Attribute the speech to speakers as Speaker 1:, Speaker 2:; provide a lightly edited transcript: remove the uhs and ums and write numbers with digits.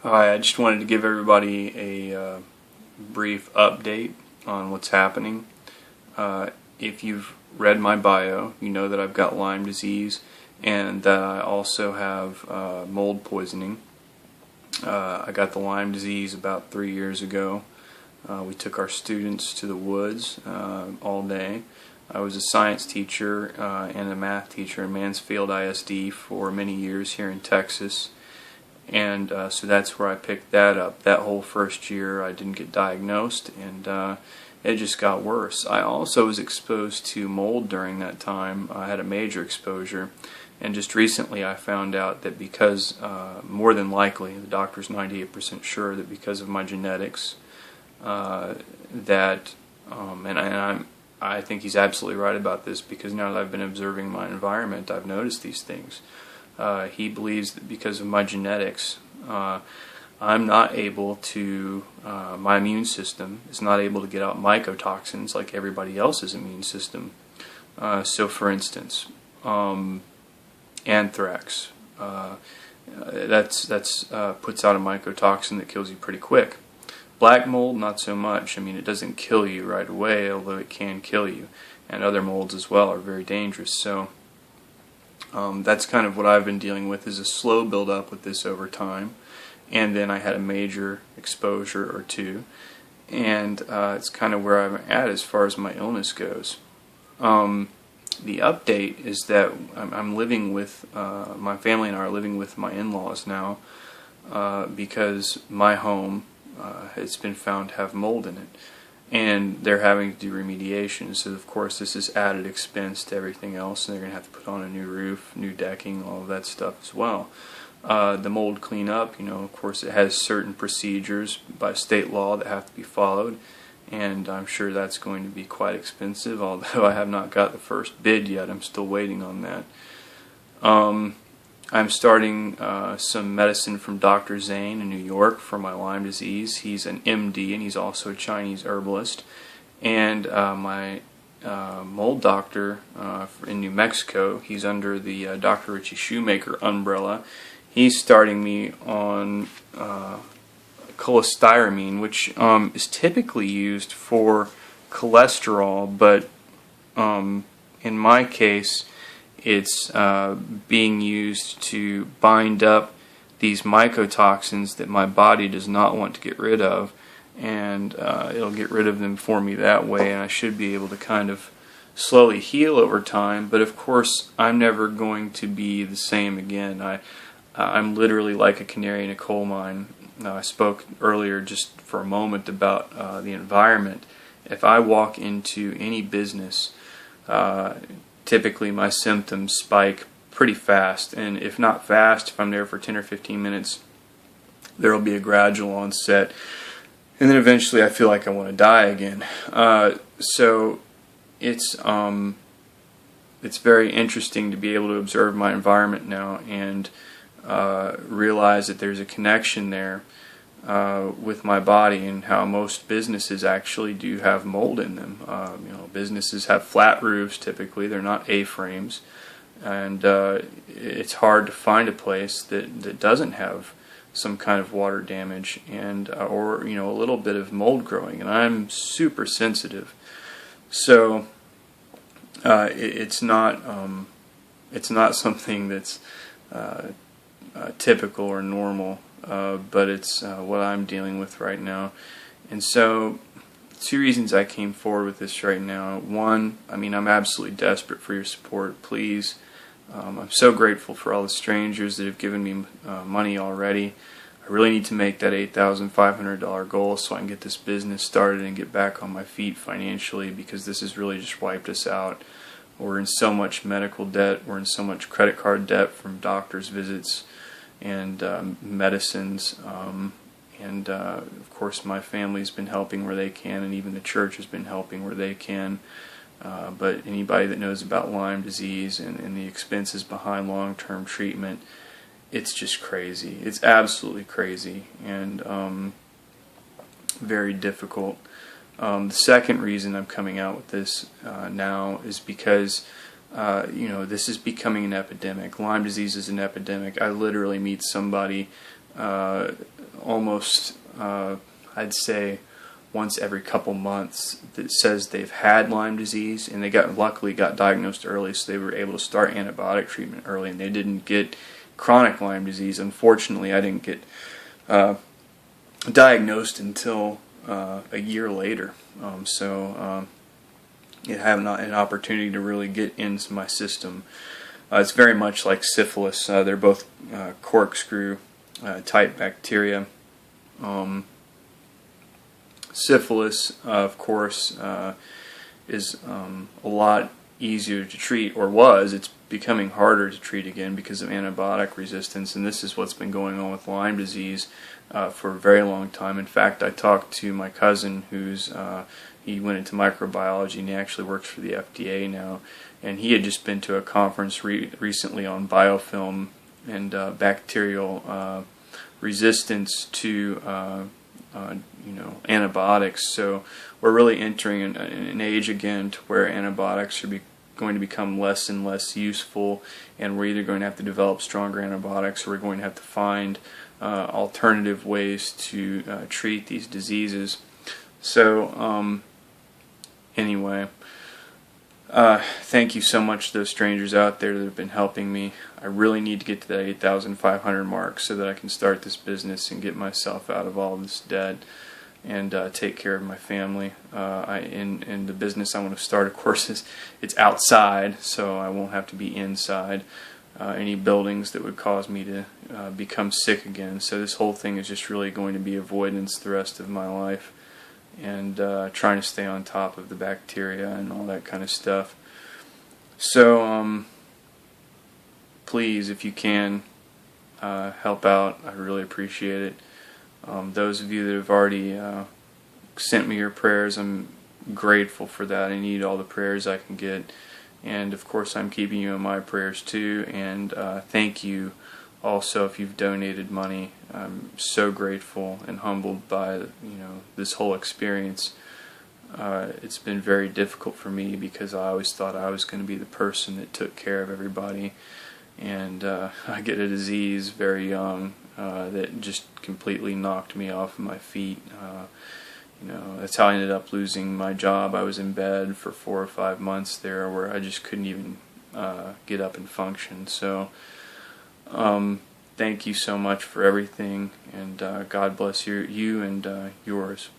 Speaker 1: Hi, I just wanted to give everybody a brief update on what's happening. If you've read my bio, you know that I've got Lyme disease and that I also have mold poisoning. I got the Lyme disease about 3 years ago. We took our students to the woods all day. I was a science teacher and a math teacher in Mansfield ISD for many years here in Texas. And so that's where I picked that up. That whole first year I didn't get diagnosed, and it just got worse. I also was exposed to mold during that time. I had a major exposure, and just recently I found out that because, more than likely, the doctor's 98% sure that because of my genetics, I think he's absolutely right about this, because now that I've been observing my environment, I've noticed these things. He believes that because of my genetics, I'm not able to, my immune system is not able to get out mycotoxins like everybody else's immune system. So for instance, anthrax, that's puts out a mycotoxin that kills you pretty quick. Black mold, not so much. I mean, it doesn't kill you right away, although it can kill you. And other molds as well are very dangerous. So that's kind of what I've been dealing with, is a slow build up with this over time, and then I had a major exposure or two, and it's kind of where I'm at as far as my illness goes. The update is that I'm living with, my family and I are living with my in-laws now, because my home has been found to have mold in it. And they're having to do remediation, so of course this is added expense to everything else, and they're going to have to put on a new roof, new decking, all of that stuff as well. The mold cleanup, of course it has certain procedures by state law that have to be followed, and I'm sure that's going to be quite expensive, although I have not got the first bid yet. I'm still waiting on that. I'm starting some medicine from Dr. Zane in New York for my Lyme disease. He's an MD, and he's also a Chinese herbalist. And my mold doctor in New Mexico, he's under the Dr. Richie Shoemaker umbrella. He's starting me on cholestyramine, which is typically used for cholesterol, but in my case, it's being used to bind up these mycotoxins that my body does not want to get rid of, and it'll get rid of them for me that way, and I should be able to kind of slowly heal over time. But of course, I'm never going to be the same again. I'm literally like a canary in a coal mine. I spoke earlier just for a moment about the environment. If I walk into any business, typically my symptoms spike pretty fast, and if not fast, if I'm there for 10 or 15 minutes, there will be a gradual onset, and then eventually I feel like I want to die again. So it's very interesting to be able to observe my environment now and realize that there's a connection there with my body, and how most businesses actually do have mold in them. Businesses have flat roofs typically; they're not A-frames, and it's hard to find a place that doesn't have some kind of water damage and or a little bit of mold growing. And I'm super sensitive, so it's not something that's typical or normal. But it's what I'm dealing with right now. And so, two reasons I came forward with this right now. One, I'm absolutely desperate for your support. Please, I'm so grateful for all the strangers that have given me money already. I really need to make that $8,500 goal so I can get this business started and get back on my feet financially, because this has really just wiped us out. We're in so much medical debt. We're in so much credit card debt from doctor's visits and medicines, and of course my family's been helping where they can, and even the church has been helping where they can, but anybody that knows about Lyme disease and the expenses behind long-term treatment, it's just crazy. It's absolutely crazy, and very difficult. The second reason I'm coming out with this now is because this is becoming an epidemic. Lyme disease is an epidemic. I literally meet somebody almost, I'd say, once every couple months that says they've had Lyme disease, and they luckily got diagnosed early, so they were able to start antibiotic treatment early, and they didn't get chronic Lyme disease. Unfortunately, I didn't get diagnosed until a year later, so it had not an opportunity to really get into my system. It's very much like syphilis. They're both corkscrew type bacteria. Syphilis, of course, is a lot easier to treat, or was. It's becoming harder to treat again because of antibiotic resistance, and this is what's been going on with Lyme disease for a very long time. In fact, I talked to my cousin he went into microbiology, and he actually works for the FDA now, and he had just been to a conference recently on biofilm and bacterial resistance to antibiotics. So we're really entering an age again to where antibiotics are going to become less and less useful, and we're either going to have to develop stronger antibiotics, or we're going to have to find alternative ways to treat these diseases. So anyway, thank you so much to those strangers out there that have been helping me. I really need to get to that 8,500 mark so that I can start this business and get myself out of all this debt and take care of my family. In the business I want to start, of course, it's outside, so I won't have to be inside any buildings that would cause me to become sick again. So this whole thing is just really going to be avoidance the rest of my life, and trying to stay on top of the bacteria and all that kind of stuff. So please, if you can, help out. I really appreciate it. Those of you that have already sent me your prayers, I'm grateful for that. I need all the prayers I can get, and of course I'm keeping you in my prayers too. And thank you also if you've donated money. I'm so grateful and humbled by this whole experience. It's been very difficult for me because I always thought I was going to be the person that took care of everybody, and I get a disease very young that just completely knocked me off of my feet. That's how I ended up losing my job. I was in bed for 4 or 5 months there, where I just couldn't even get up and function. So thank you so much for everything, and God bless you and yours.